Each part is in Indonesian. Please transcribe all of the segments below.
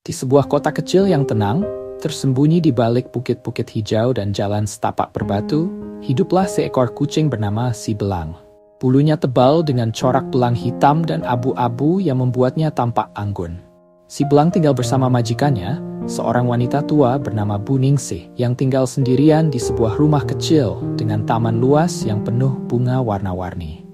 Di sebuah kota kecil yang tenang, tersembunyi di balik bukit-bukit hijau dan jalan setapak berbatu, hiduplah seekor kucing bernama si Belang. Bulunya tebal dengan corak belang hitam dan abu-abu yang membuatnya tampak anggun. Si Belang tinggal bersama majikannya, seorang wanita tua bernama Bu Ningsih, yang tinggal sendirian di sebuah rumah kecil dengan taman luas yang penuh bunga warna-warni.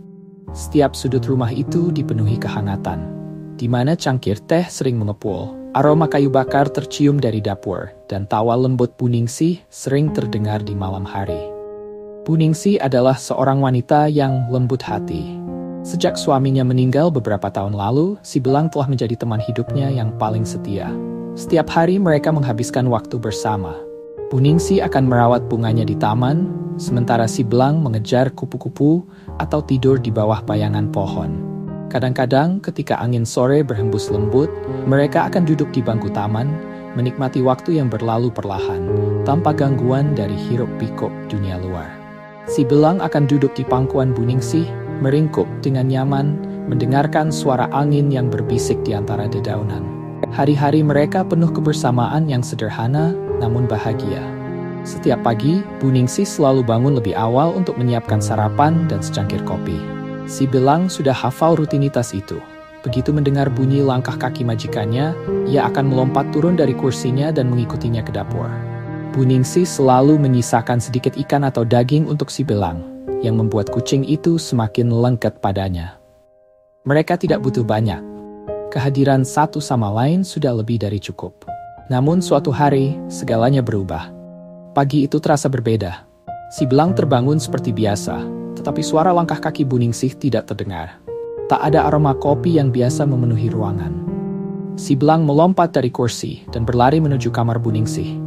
Setiap sudut rumah itu dipenuhi kehangatan, di mana cangkir teh sering mengepul. Aroma kayu bakar tercium dari dapur, dan tawa lembut Bu Ningsih sering terdengar di malam hari. Bu Ningsih adalah seorang wanita yang lembut hati. Sejak suaminya meninggal beberapa tahun lalu, si Belang telah menjadi teman hidupnya yang paling setia. Setiap hari mereka menghabiskan waktu bersama. Bu Ningsih akan merawat bunganya di taman, sementara si Belang mengejar kupu-kupu atau tidur di bawah bayangan pohon. Kadang-kadang ketika angin sore berhembus lembut, mereka akan duduk di bangku taman, menikmati waktu yang berlalu perlahan, tanpa gangguan dari hiruk-pikuk dunia luar. Si Belang akan duduk di pangkuan Bu Ningsih, meringkuk dengan nyaman, mendengarkan suara angin yang berbisik di antara dedaunan. Hari-hari mereka penuh kebersamaan yang sederhana, namun bahagia. Setiap pagi, Bu Ningsih selalu bangun lebih awal untuk menyiapkan sarapan dan secangkir kopi. Si Belang sudah hafal rutinitas itu. Begitu mendengar bunyi langkah kaki majikannya, ia akan melompat turun dari kursinya dan mengikutinya ke dapur. Bu Ningsih selalu menyisakan sedikit ikan atau daging untuk si Belang, yang membuat kucing itu semakin lengket padanya. Mereka tidak butuh banyak. Kehadiran satu sama lain sudah lebih dari cukup. Namun suatu hari, segalanya berubah. Pagi itu terasa berbeda. Si Belang terbangun seperti biasa, tetapi suara langkah kaki Bu Ningsih tidak terdengar. Tak ada aroma kopi yang biasa memenuhi ruangan. Si Belang melompat dari kursi dan berlari menuju kamar Bu Ningsih.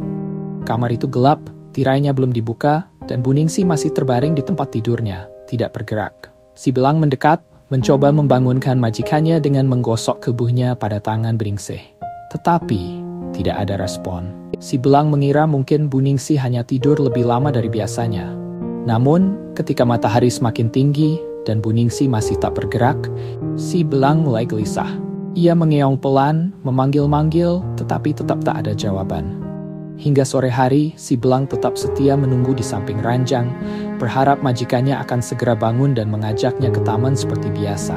Kamar itu gelap, tirainya belum dibuka, dan Bu Ningsih masih terbaring di tempat tidurnya, tidak bergerak. Si Belang mendekat, mencoba membangunkan majikannya dengan menggosok tubuhnya pada tangan Bu Ningsih. Tetapi, tidak ada respon. Si Belang mengira mungkin Bu Ningsih hanya tidur lebih lama dari biasanya. Namun, ketika matahari semakin tinggi dan Bu Ningsih masih tak bergerak, si Belang mulai gelisah. Ia mengeong pelan, memanggil-manggil, tetapi tetap tak ada jawaban. Hingga sore hari, si Belang tetap setia menunggu di samping ranjang, berharap majikannya akan segera bangun dan mengajaknya ke taman seperti biasa.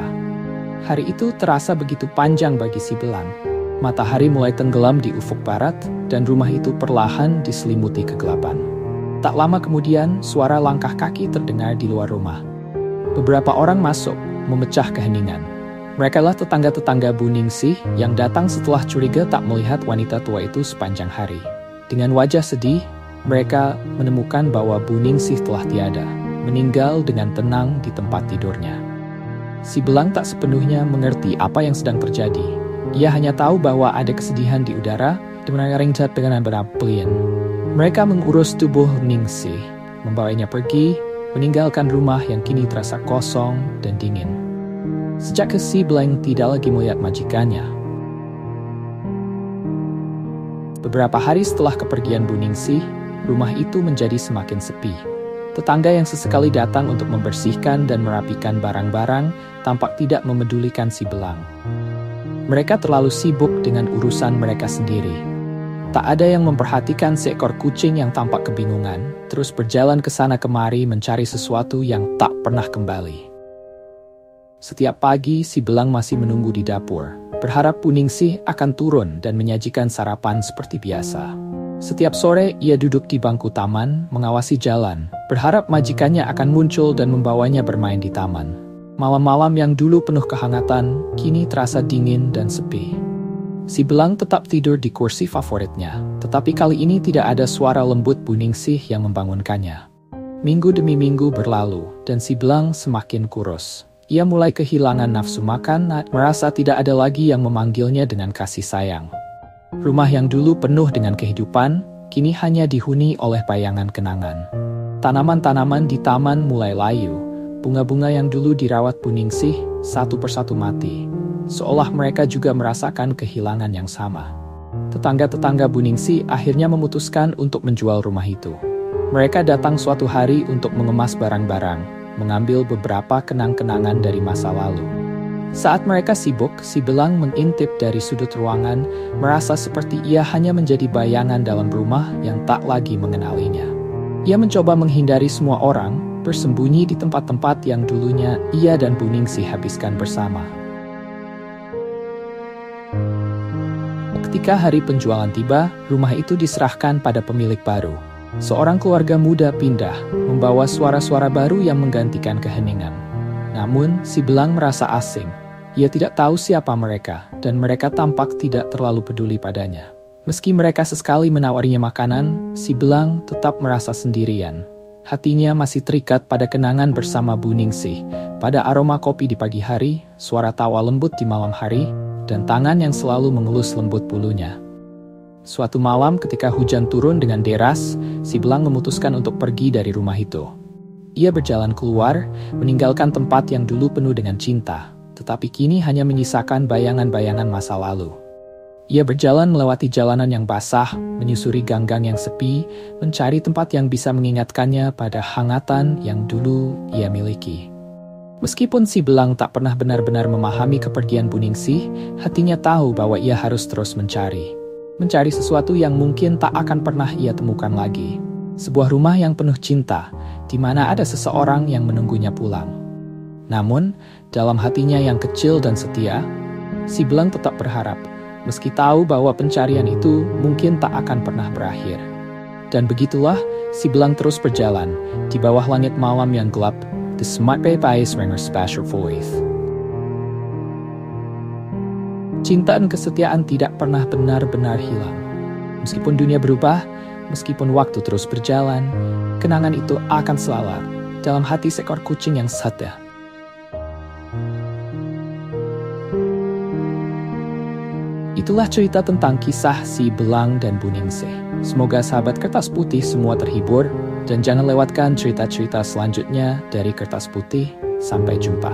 Hari itu terasa begitu panjang bagi si Belang. Matahari mulai tenggelam di ufuk barat, dan rumah itu perlahan diselimuti kegelapan. Tak lama kemudian, suara langkah kaki terdengar di luar rumah. Beberapa orang masuk, memecah keheningan. Merekalah tetangga-tetangga Bu Ningsih yang datang setelah curiga tak melihat wanita tua itu sepanjang hari. Dengan wajah sedih, mereka menemukan bahwa Bu Ningsih telah tiada, meninggal dengan tenang di tempat tidurnya. Si Belang tak sepenuhnya mengerti apa yang sedang terjadi. Ia hanya tahu bahwa ada kesedihan di udara dan mengaringcat dengan beraplian. Mereka mengurus tubuh Ningsih, membawanya pergi, meninggalkan rumah yang kini terasa kosong dan dingin. Sejak si Belang tidak lagi melihat majikannya. Beberapa hari setelah kepergian Bu Ningsih, rumah itu menjadi semakin sepi. Tetangga yang sesekali datang untuk membersihkan dan merapikan barang-barang tampak tidak memedulikan si Belang. Mereka terlalu sibuk dengan urusan mereka sendiri. Tak ada yang memperhatikan seekor kucing yang tampak kebingungan, terus berjalan ke sana kemari mencari sesuatu yang tak pernah kembali. Setiap pagi, si Belang masih menunggu di dapur, berharap Bu Ningsih akan turun dan menyajikan sarapan seperti biasa. Setiap sore, ia duduk di bangku taman, mengawasi jalan, berharap majikannya akan muncul dan membawanya bermain di taman. Malam-malam yang dulu penuh kehangatan, kini terasa dingin dan sepi. Si Belang tetap tidur di kursi favoritnya, tetapi kali ini tidak ada suara lembut Bu Ningsih yang membangunkannya. Minggu demi minggu berlalu, dan si Belang semakin kurus. Ia mulai kehilangan nafsu makan, merasa tidak ada lagi yang memanggilnya dengan kasih sayang. Rumah yang dulu penuh dengan kehidupan, kini hanya dihuni oleh bayangan kenangan. Tanaman-tanaman di taman mulai layu. Bunga-bunga yang dulu dirawat Bu Ningsih, satu persatu mati. Seolah mereka juga merasakan kehilangan yang sama. Tetangga-tetangga Bu Ningsih akhirnya memutuskan untuk menjual rumah itu. Mereka datang suatu hari untuk mengemas barang-barang, mengambil beberapa kenang-kenangan dari masa lalu. Saat mereka sibuk, si belang mengintip dari sudut ruangan, merasa seperti ia hanya menjadi bayangan dalam rumah yang tak lagi mengenalinya. Ia mencoba menghindari semua orang, bersembunyi di tempat-tempat yang dulunya ia dan Bu Ningsih habiskan bersama. Ketika hari penjualan tiba, rumah itu diserahkan pada pemilik baru. Seorang keluarga muda pindah, membawa suara-suara baru yang menggantikan keheningan. Namun, si belang merasa asing. Ia tidak tahu siapa mereka, dan mereka tampak tidak terlalu peduli padanya. Meski mereka sesekali menawarinya makanan, si belang tetap merasa sendirian. Hatinya masih terikat pada kenangan bersama Bu Ningsih, pada aroma kopi di pagi hari, suara tawa lembut di malam hari, dan tangan yang selalu mengelus lembut bulunya. Suatu malam ketika hujan turun dengan deras, si belang memutuskan untuk pergi dari rumah itu. Ia berjalan keluar, meninggalkan tempat yang dulu penuh dengan cinta, tetapi kini hanya menyisakan bayangan-bayangan masa lalu. Ia berjalan melewati jalanan yang basah, menyusuri gang-gang yang sepi, mencari tempat yang bisa mengingatkannya pada hangatan yang dulu ia miliki. Meskipun si belang tak pernah benar-benar memahami kepergian Bu Ningsih, hatinya tahu bahwa ia harus terus mencari. Mencari sesuatu yang mungkin tak akan pernah ia temukan lagi. Sebuah rumah yang penuh cinta, di mana ada seseorang yang menunggunya pulang. Namun, dalam hatinya yang kecil dan setia, si belang tetap berharap, meski tahu bahwa pencarian itu mungkin tak akan pernah berakhir. Dan begitulah, si belang terus berjalan, di bawah langit malam yang gelap, the smart baby's ringer special voice. Cinta dan kesetiaan tidak pernah benar-benar hilang. Meskipun dunia berubah, meskipun waktu terus berjalan, kenangan itu akan selalu dalam hati seekor kucing yang setia. Itulah cerita tentang kisah si belang dan Bu Ningsih. Semoga sahabat Kertas Putih semua terhibur, dan jangan lewatkan cerita-cerita selanjutnya dari Kertas Putih. Sampai jumpa.